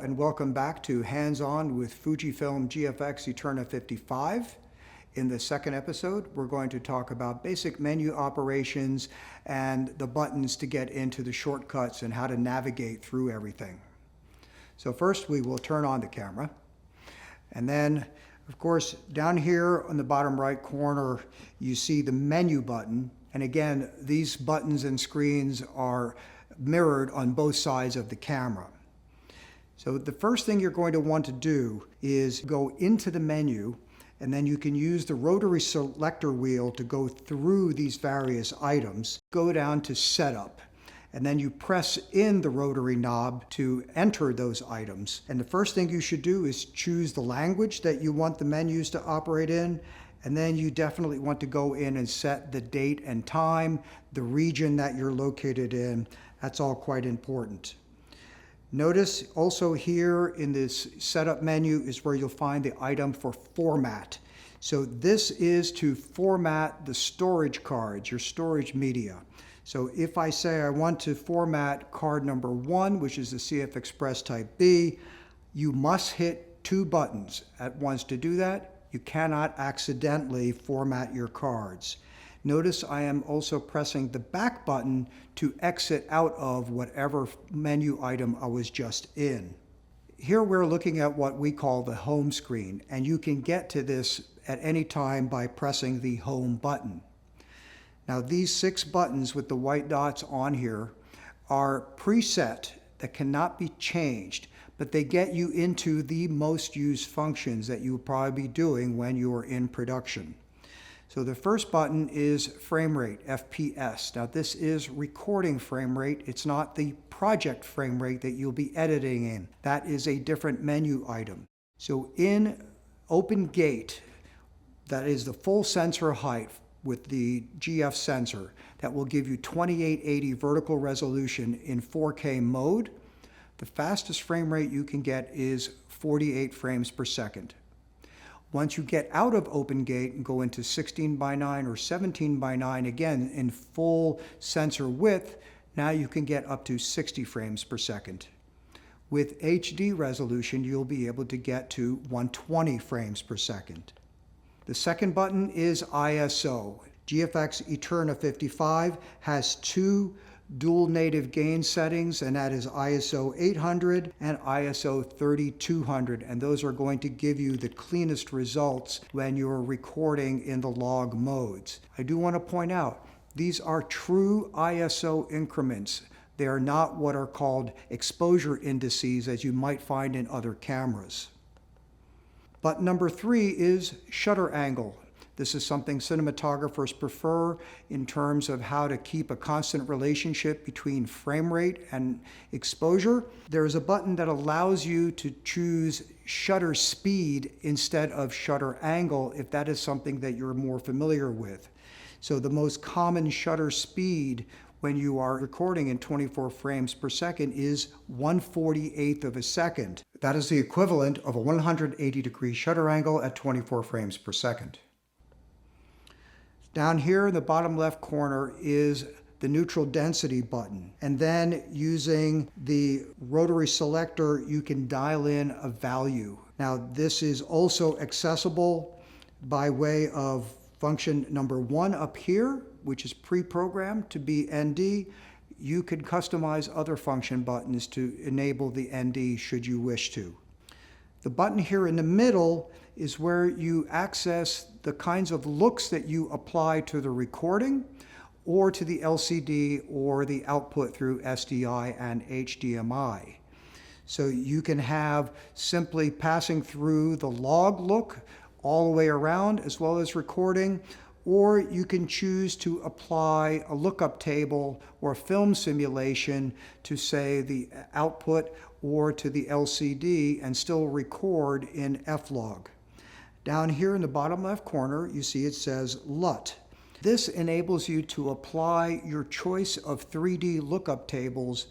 and welcome back to Hands-On with Fujifilm GFX ETERNA 55. In the second episode, we're going to talk about basic menu operations and the buttons to get into the shortcuts and how to navigate through everything. So first, we will turn on the camera. And then, of course, down here on the bottom right corner, you see the menu button. And again, these buttons and screens are mirrored on both sides of the camera. So the first thing you're going to want to do is go into the menu, and then you can use the rotary selector wheel to go through these various items. Go down to Setup, and then you press in the rotary knob to enter those items. And the first thing you should do is choose the language that you want the menus to operate in, and then you definitely want to go in and set the date and time, the region that you're located in. That's all quite important. Notice also here in this setup menu is where you'll find the item for format. So this is to format the storage cards, your storage media. So if I say I want to format card number 1, which is the CF Express Type B, you must hit 2 buttons at once to do that. You cannot accidentally format your cards. Notice I am also pressing the back button to exit out of whatever menu item I was just in. Here we're looking at what we call the home screen, and you can get to this at any time by pressing the home button. Now these 6 buttons with the white dots on here are preset that cannot be changed, but they get you into the most used functions that you'll probably be doing when you are in production. So the first button is frame rate, FPS. Now this is recording frame rate. It's not the project frame rate that you'll be editing in. That is a different menu item. So in Open Gate, that is the full sensor height with the GF sensor that will give you 2880 vertical resolution in 4K mode. The fastest frame rate you can get is 48 frames per second. Once you get out of Open Gate and go into 16:9 or 17:9, again in full sensor width, now you can get up to 60 frames per second. With HD resolution, you'll be able to get to 120 frames per second. The second button is ISO. GFX ETERNA 55 has 2 dual native gain settings, and that is ISO 800 and ISO 3200, and those are going to give you the cleanest results when you're recording in the log modes. I do want to point out, these are true ISO increments. They are not what are called exposure indices as you might find in other cameras. Button number 3 is shutter angle. This is something cinematographers prefer in terms of how to keep a constant relationship between frame rate and exposure. There is a button that allows you to choose shutter speed instead of shutter angle if that is something that you're more familiar with. So the most common shutter speed when you are recording in 24 frames per second is 1/48th of a second. That is the equivalent of a 180-degree shutter angle at 24 frames per second. Down here in the bottom left corner is the neutral density button. And then using the rotary selector, you can dial in a value. Now this is also accessible by way of function number 1 up here, which is pre-programmed to be ND. You can customize other function buttons to enable the ND should you wish to. The button here in the middle is where you access the kinds of looks that you apply to the recording or to the LCD or the output through SDI and HDMI. So you can have simply passing through the log look all the way around as well as recording, or you can choose to apply a lookup table or film simulation to, say, the output or to the LCD and still record in F-Log. Down here in the bottom left corner, you see it says LUT. This enables you to apply your choice of 3D lookup tables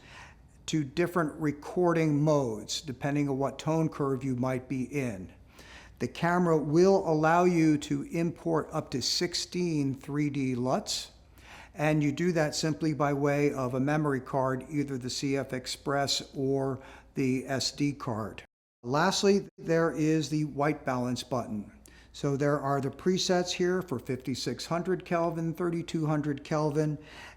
to different recording modes, depending on what tone curve you might be in. The camera will allow you to import up to 16 3D LUTs, and you do that simply by way of a memory card, either the CF Express or the SD card. Lastly, there is the white balance button. So there are the presets here for 5600 Kelvin, 3200 Kelvin,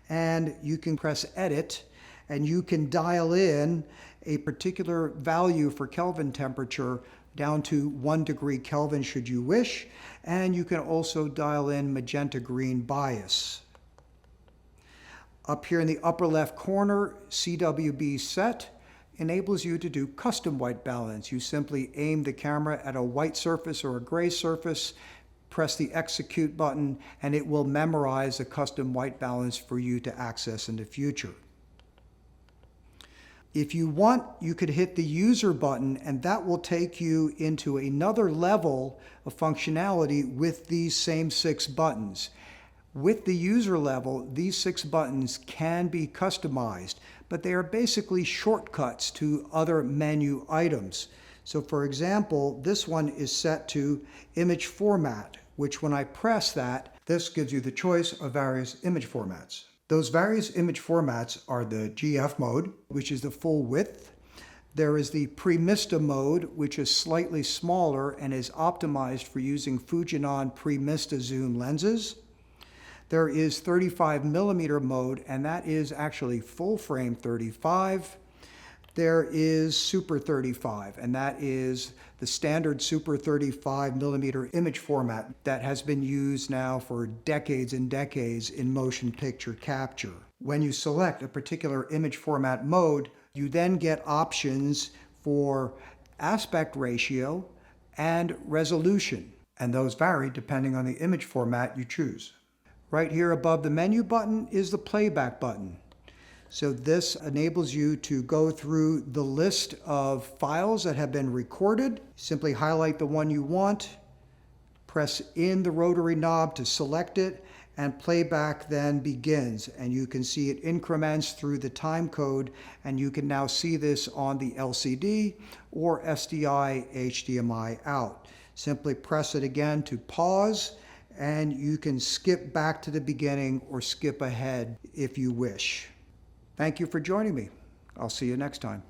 and you can press edit and you can dial in a particular value for Kelvin temperature down to 1 degree Kelvin should you wish, and you can also dial in magenta green bias. Up here in the upper left corner, CWB set enables you to do custom white balance. You simply aim the camera at a white surface or a gray surface, press the execute button, and it will memorize a custom white balance for you to access in the future. If you want, you could hit the user button, and that will take you into another level of functionality with these same 6 buttons. With the user level, these 6 buttons can be customized, but they are basically shortcuts to other menu items. So for example, this one is set to image format, which when I press that, this gives you the choice of various image formats. Those various image formats are the GF mode, which is the full width. There is the Premista mode, which is slightly smaller and is optimized for using Fujinon Premista zoom lenses. There is 35mm mode, and that is actually full frame 35. There is Super 35, and that is the standard Super 35mm image format that has been used now for decades and decades in motion picture capture. When you select a particular image format mode, you then get options for aspect ratio and resolution, and those vary depending on the image format you choose. Right here above the menu button is the playback button. So this enables you to go through the list of files that have been recorded. Simply highlight the one you want, press in the rotary knob to select it, and playback then begins. And you can see it increments through the time code, and you can now see this on the LCD or SDI HDMI out. Simply press it again to pause, and you can skip back to the beginning or skip ahead if you wish. Thank you for joining me. I'll see you next time.